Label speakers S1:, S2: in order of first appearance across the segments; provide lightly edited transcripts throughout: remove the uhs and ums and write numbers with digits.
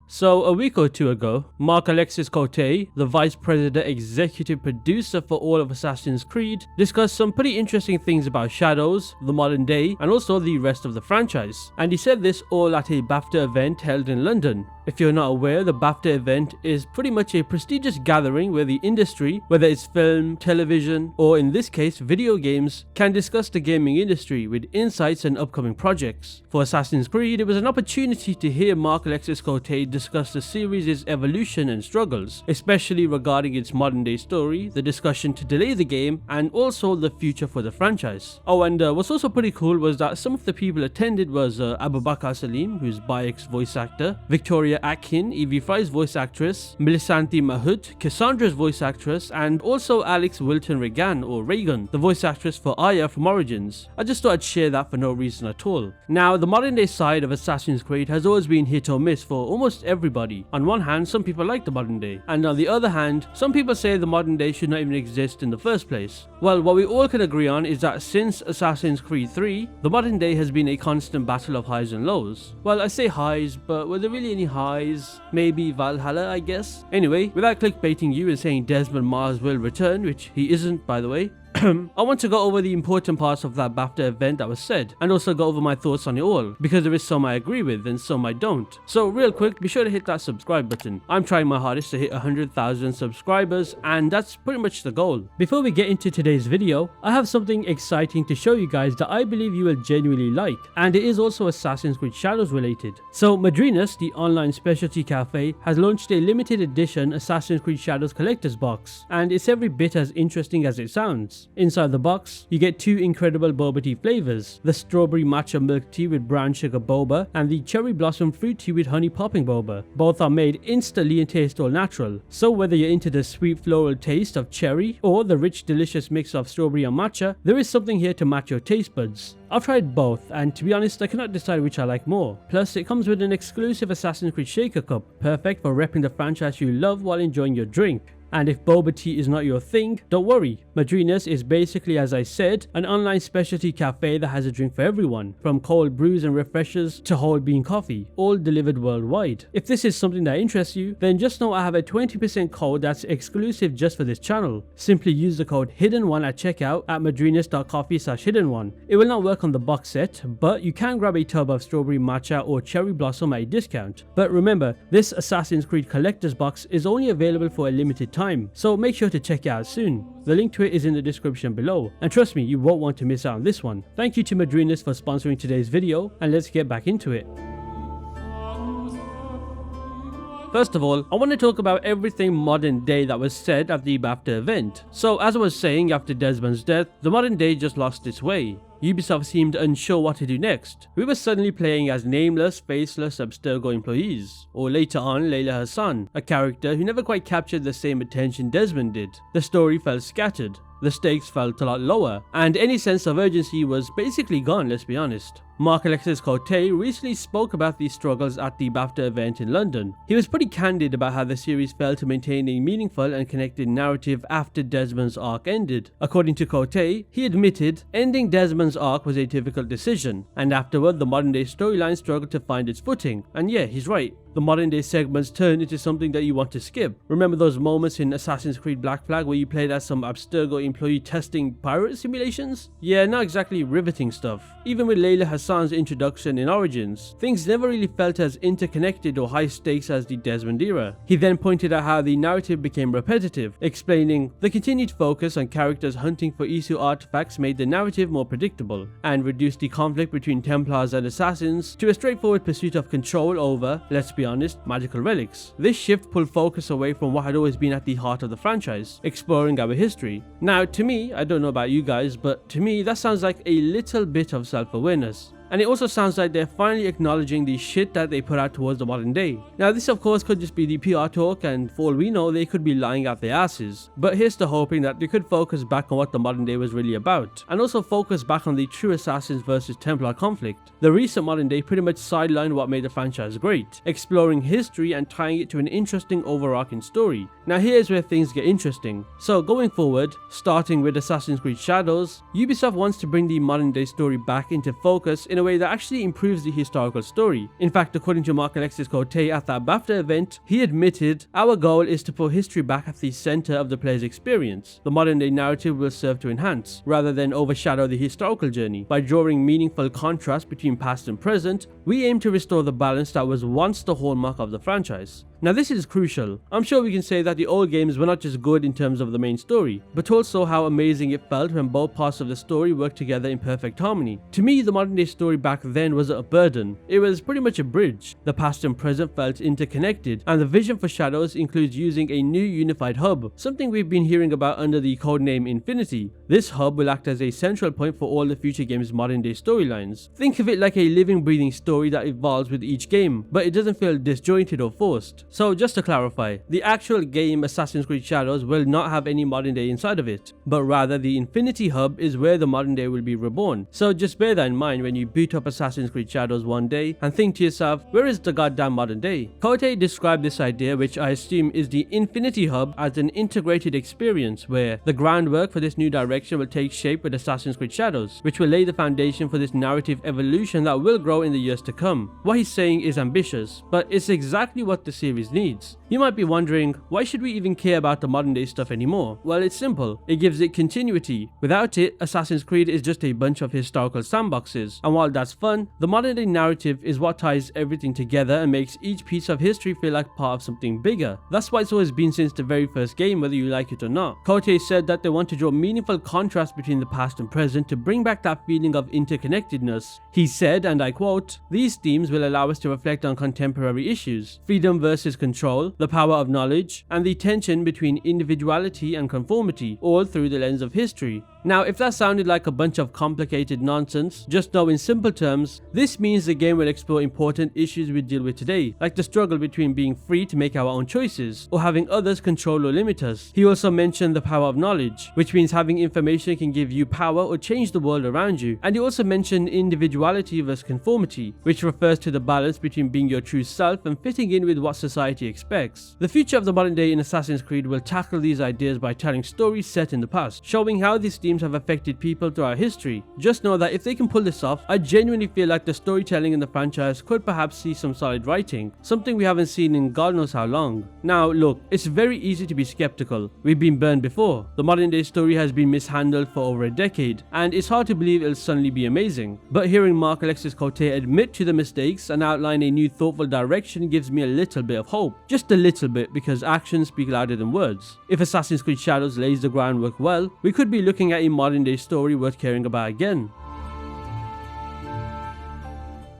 S1: So a week or two ago, Marc-Alexios Cote, the vice president executive producer for all of Assassin's Creed, discussed some pretty interesting things about Shadows, the modern day, and also the rest of the franchise. And he said this all at a BAFTA event held in London. If you're not aware, the BAFTA event is pretty much a prestigious gathering where the industry, whether it's film, television, or in this case video games, can discuss the gaming industry with insights and upcoming projects. For Assassin's Creed, it was an opportunity to hear Marc-Alexios Cote discuss the series' evolution and struggles, especially regarding its modern day story, the discussion to delay the game, and also the future for the franchise. Oh, and what's also pretty cool was that some of the people attended was Abu Bakr Salim, who's Bayek's voice actor, Victoria Akin, Evie Fry's voice actress, Milisanti Mahut, Cassandra's voice actress, and also Alex Wilton Regan, or Reagan, the voice actress for Aya from Origins. I just thought I'd share that for no reason at all. Now, the modern day side of Assassin's Creed has always been hit or miss for almost everybody. On one hand, some people like the modern day, and on the other hand, some people say the modern day should not even exist in the first place. Well, what we all can agree on is that since Assassin's Creed 3, the modern day has been a constant battle of highs and lows. Well, I say highs, but were there really any highs? Maybe Valhalla, I guess? Anyway, without clickbaiting you and saying Desmond Mars will return, which he isn't by the way, I want to go over the important parts of that BAFTA event that was said, and also go over my thoughts on it all, because there is some I agree with and some I don't. So real quick, be sure to hit that subscribe button. I'm trying my hardest to hit 100,000 subscribers, and that's pretty much the goal. Before we get into today's video, I have something exciting to show you guys that I believe you will genuinely like, and it is also Assassin's Creed Shadows related. So Madrinas, the online specialty cafe, has launched a limited edition Assassin's Creed Shadows collector's box, and it's every bit as interesting as it sounds. Inside the box, you get two incredible boba tea flavors, the strawberry matcha milk tea with brown sugar boba and the cherry blossom fruit tea with honey popping boba. Both are made instantly and taste all natural, so whether you're into the sweet floral taste of cherry or the rich delicious mix of strawberry and matcha, there is something here to match your taste buds. I've tried both, and to be honest, I cannot decide which I like more. Plus, it comes with an exclusive Assassin's Creed shaker cup, perfect for repping the franchise you love while enjoying your drink. And if boba tea is not your thing, don't worry. Madrinas is basically, as I said, an online specialty cafe that has a drink for everyone, from cold brews and refreshers to whole bean coffee, all delivered worldwide. If this is something that interests you, then just know I have a 20% code that's exclusive just for this channel. Simply use the code HIDDEN1 at checkout at madrinas.coffee/hidden1. It will not work on the box set, but you can grab a tub of strawberry matcha or cherry blossom at a discount. But remember, this Assassin's Creed collector's box is only available for a limited time, so make sure to check it out soon. The link to it is in the description below, and trust me, you won't want to miss out on this one. Thank you to Madrinas for sponsoring today's video, and let's get back into it. First of all, I want to talk about everything modern day that was said at the BAFTA event. So as I was saying, after Desmond's death, the modern day just lost its way. Ubisoft seemed unsure what to do next. We were suddenly playing as nameless, faceless Abstergo employees, or later on Layla Hassan, a character who never quite captured the same attention Desmond did. The story felt scattered, the stakes felt a lot lower, and any sense of urgency was basically gone, let's be honest. Marc-Alexios Cote recently spoke about these struggles at the BAFTA event in London. He was pretty candid about how the series failed to maintain a meaningful and connected narrative after Desmond's arc ended. According to Cote, he admitted ending Desmond's arc was a difficult decision, and afterward the modern day storyline struggled to find its footing. And yeah, he's right. The modern day segments turned into something that you want to skip. Remember those moments in Assassin's Creed Black Flag where you played as some Abstergo employee testing pirate simulations? Yeah, not exactly riveting stuff. Even with Layla Hassan's introduction in Origins, things never really felt as interconnected or high stakes as the Desmond era. He then pointed out how the narrative became repetitive, explaining the continued focus on characters hunting for ezio artifacts made the narrative more predictable, and reduced the conflict between Templars and Assassins to a straightforward pursuit of control over, let's be honest, magical relics. This shift pulled focus away from what had always been at the heart of the franchise, exploring our history. Now, to me, I don't know about you guys, but to me that sounds like a little bit of self-awareness. And it also sounds like they're finally acknowledging the shit that they put out towards the modern day. Now this of course could just be the PR talk, and for all we know they could be lying out their asses. But here's to hoping that they could focus back on what the modern day was really about, and also focus back on the true Assassins versus Templar conflict. The recent modern day pretty much sidelined what made the franchise great, exploring history and tying it to an interesting overarching story. Now here's where things get interesting. So going forward, starting with Assassin's Creed Shadows, Ubisoft wants to bring the modern day story back into focus in in a way that actually improves the historical story. In fact, according to Marc-Alexios Cote at that BAFTA event, he admitted, "Our goal is to put history back at the center of the player's experience. The modern day narrative will serve to enhance, rather than overshadow the historical journey. By drawing meaningful contrast between past and present, we aim to restore the balance that was once the hallmark of the franchise." Now this is crucial. I'm sure we can say that the old games were not just good in terms of the main story, but also how amazing it felt when both parts of the story worked together in perfect harmony. To me, the modern day story back then wasn't a burden, it was pretty much a bridge. The past and present felt interconnected, and the vision for Shadows includes using a new unified hub, something we've been hearing about under the codename Infinity. This hub will act as a central point for all the future games' modern day storylines. Think of it like a living, breathing story that evolves with each game, but it doesn't feel disjointed or forced. So just to clarify, the actual game Assassin's Creed Shadows will not have any modern day inside of it, but rather the Infinity Hub is where the modern day will be reborn. So just bear that in mind when you boot up Assassin's Creed Shadows one day and think to yourself, where is the goddamn modern day? Cote described this idea, which I assume is the Infinity Hub, as an integrated experience where the groundwork for this new direction will take shape with Assassin's Creed Shadows, which will lay the foundation for this narrative evolution that will grow in the years to come. What he's saying is ambitious, but it's exactly what the series needs. You might be wondering, why should we even care about the modern day stuff anymore? Well, it's simple. It gives it continuity. Without it, Assassin's Creed is just a bunch of historical sandboxes. And while that's fun, the modern day narrative is what ties everything together and makes each piece of history feel like part of something bigger. That's why it's always been since the very first game, whether you like it or not. Cote said that they want to draw meaningful contrast between the past and present to bring back that feeling of interconnectedness. He said, and I quote, "These themes will allow us to reflect on contemporary issues, freedom versus control, the power of knowledge, and the tension between individuality and conformity, all through the lens of history." Now, if that sounded like a bunch of complicated nonsense, just know in simple terms, this means the game will explore important issues we deal with today, like the struggle between being free to make our own choices, or having others control or limit us. He also mentioned the power of knowledge, which means having information can give you power or change the world around you. And he also mentioned individuality versus conformity, which refers to the balance between being your true self and fitting in with what society expects. The future of the modern day in Assassin's Creed will tackle these ideas by telling stories set in the past, showing how these themes have affected people throughout history. Just know that if they can pull this off, I genuinely feel like the storytelling in the franchise could perhaps see some solid writing, something we haven't seen in God knows how long. Now look, it's very easy to be skeptical. We've been burned before. The modern day story has been mishandled for over a decade, and it's hard to believe it'll suddenly be amazing. But hearing Marc-Alexios Cote admit to the mistakes and outline a new thoughtful direction gives me a little bit of hope. Just a little bit, because actions speak louder than words. If Assassin's Creed Shadows lays the groundwork well, we could be looking at a modern day story worth caring about again.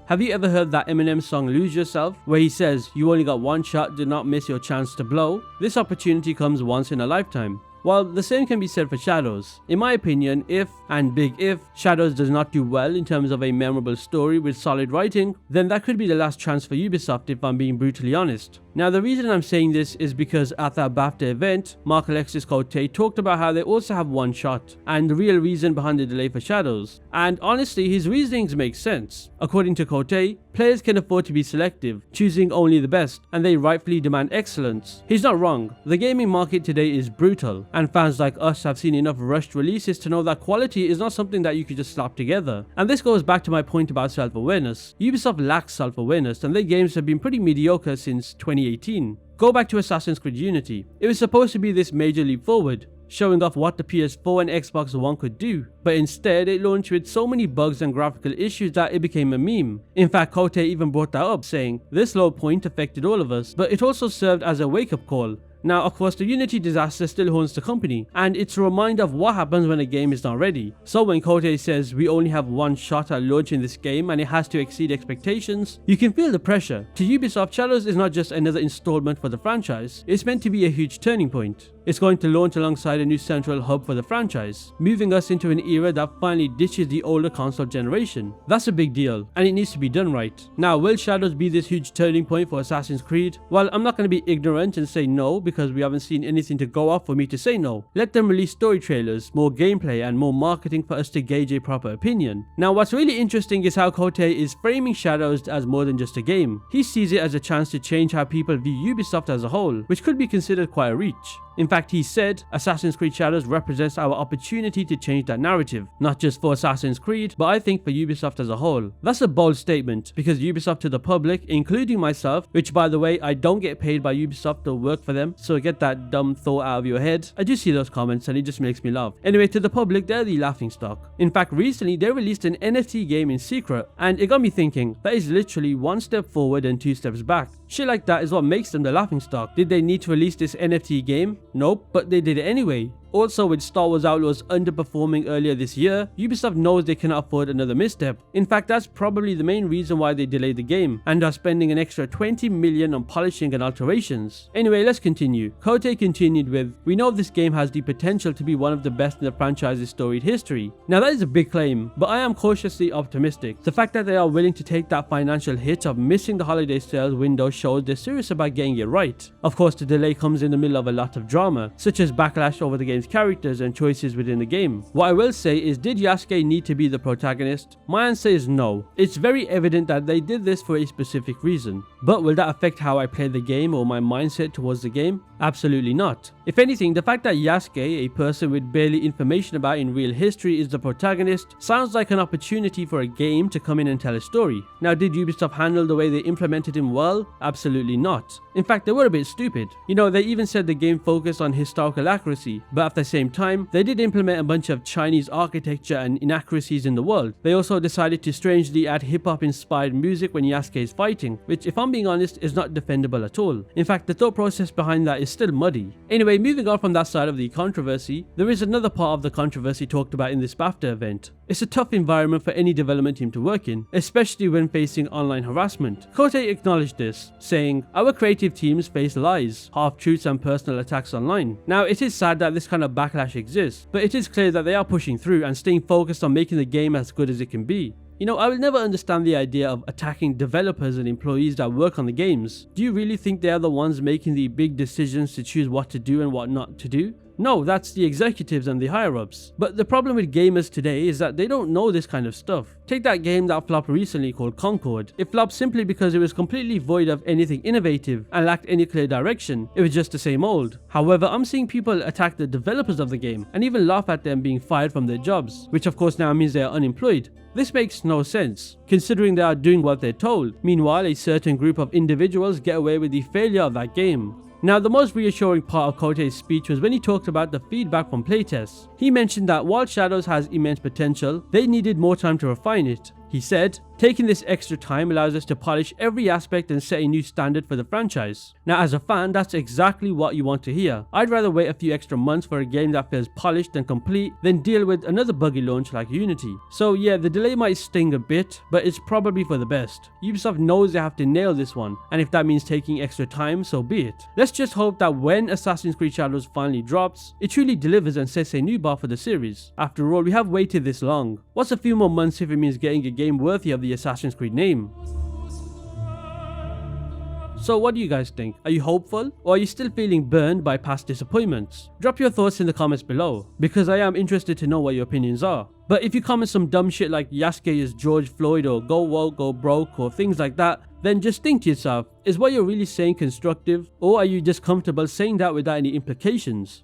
S1: Have you ever heard that Eminem song Lose Yourself, where he says, "You only got one shot, do not miss your chance to blow"? This opportunity comes once in a lifetime. Well, the same can be said for Shadows. In my opinion, if, and big if, Shadows does not do well in terms of a memorable story with solid writing, then that could be the last chance for Ubisoft, if I'm being brutally honest. Now, the reason I'm saying this is because at that BAFTA event, Marc-Alexios Cote talked about how they also have one shot, and the real reason behind the delay for Shadows. And honestly, his reasonings make sense. According to Cote, players can afford to be selective, choosing only the best, and they rightfully demand excellence. He's not wrong. The gaming market today is brutal, and fans like us have seen enough rushed releases to know that quality is not something that you could just slap together. And this goes back to my point about self-awareness. Ubisoft lacks self-awareness, and their games have been pretty mediocre since 2018. Go back to Assassin's Creed Unity. It was supposed to be this major leap forward, showing off what the PS4 and Xbox One could do, but instead it launched with so many bugs and graphical issues that it became a meme. In fact, Cote even brought that up, saying, "This low point affected all of us, but it also served as a wake-up call." Now, of course, the Unity disaster still haunts the company, and it's a reminder of what happens when a game is not ready. So when Cote says we only have one shot at launching this game and it has to exceed expectations, you can feel the pressure. To Ubisoft, Shadows is not just another installment for the franchise, it's meant to be a huge turning point. It's going to launch alongside a new central hub for the franchise, moving us into an era that finally ditches the older console generation. That's a big deal, and it needs to be done right. Now, will Shadows be this huge turning point for Assassin's Creed? Well, I'm not going to be ignorant and say no, because we haven't seen anything to go off for me to say no. Let them release story trailers, more gameplay, and more marketing for us to gauge a proper opinion. Now, what's really interesting is how Cote is framing Shadows as more than just a game. He sees it as a chance to change how people view Ubisoft as a whole, which could be considered quite a reach. In fact, he said, Assassin's Creed Shadows represents our opportunity to change that narrative, not just for Assassin's Creed, but I think for Ubisoft as a whole. That's a bold statement, because Ubisoft to the public, including myself, which by the way, I don't get paid by Ubisoft to work for them, so get that dumb thought out of your head. I do see those comments and it just makes me laugh. Anyway, to the public, they're the laughingstock. In fact, recently they released an NFT game in secret, and it got me thinking, that is literally one step forward and two steps back. Shit like that is what makes them the laughingstock. Did they need to release this NFT game? Nope, but they did it anyway. Also, with Star Wars Outlaws underperforming earlier this year, Ubisoft knows they cannot afford another misstep. In fact, that's probably the main reason why they delayed the game, and are spending an extra 20 million on polishing and alterations. Anyway, let's continue. Cote continued with, we know this game has the potential to be one of the best in the franchise's storied history. Now that is a big claim, but I am cautiously optimistic. The fact that they are willing to take that financial hit of missing the holiday sales window shows they're serious about getting it right. Of course, the delay comes in the middle of a lot of drama, such as backlash over the game's characters and choices within the game. What I will say is, did Yasuke need to be the protagonist? My answer is no. It's very evident that they did this for a specific reason. But will that affect how I play the game or my mindset towards the game? Absolutely not. If anything, the fact that Yasuke, a person with barely information about in real history, is the protagonist sounds like an opportunity for a game to come in and tell a story. Now, did Ubisoft handle the way they implemented him well? Absolutely not. In fact, they were a bit stupid. You know, they even said the game focused on historical accuracy, but at the same time, they did implement a bunch of Chinese architecture and inaccuracies in the world. They also decided to strangely add hip-hop inspired music when Yasuke is fighting, which if I'm being honest is not defendable at all. In fact, the thought process behind that is still muddy. Anyway, moving on from that side of the controversy, there is another part of the controversy talked about in this BAFTA event. It's a tough environment for any development team to work in, especially when facing online harassment. Cote acknowledged this, saying, our creative teams face lies, half-truths and personal attacks online. Now, it is sad that this kind of backlash exists, but it is clear that they are pushing through and staying focused on making the game as good as it can be. You know, I will never understand the idea of attacking developers and employees that work on the games. Do you really think they are the ones making the big decisions to choose what to do and what not to do? No, that's the executives and the higher-ups. But the problem with gamers today is that they don't know this kind of stuff. Take that game that flopped recently called Concord. It flopped simply because it was completely void of anything innovative and lacked any clear direction. It was just the same old. However, I'm seeing people attack the developers of the game and even laugh at them being fired from their jobs, which of course now means they are unemployed. This makes no sense, considering they are doing what they're told. Meanwhile, a certain group of individuals get away with the failure of that game. Now, the most reassuring part of Cote's speech was when he talked about the feedback from playtests. He mentioned that while Shadows has immense potential, they needed more time to refine it. He said, taking this extra time allows us to polish every aspect and set a new standard for the franchise. Now, as a fan, that's exactly what you want to hear. I'd rather wait a few extra months for a game that feels polished and complete than deal with another buggy launch like Unity. So yeah, the delay might sting a bit, but it's probably for the best. Ubisoft knows they have to nail this one, and if that means taking extra time, so be it. Let's just hope that when Assassin's Creed Shadows finally drops, it truly delivers and sets a new bar for the series. After all, we have waited this long. What's a few more months if it means getting a game worthy of the Assassin's Creed name? So what do you guys think? Are you hopeful, or are you still feeling burned by past disappointments? Drop your thoughts in the comments below, because I am interested to know what your opinions are. But if you comment some dumb shit like Yasuke is George Floyd or go woke, go broke or things like that, then just think to yourself, is what you're really saying constructive, or are you just comfortable saying that without any implications?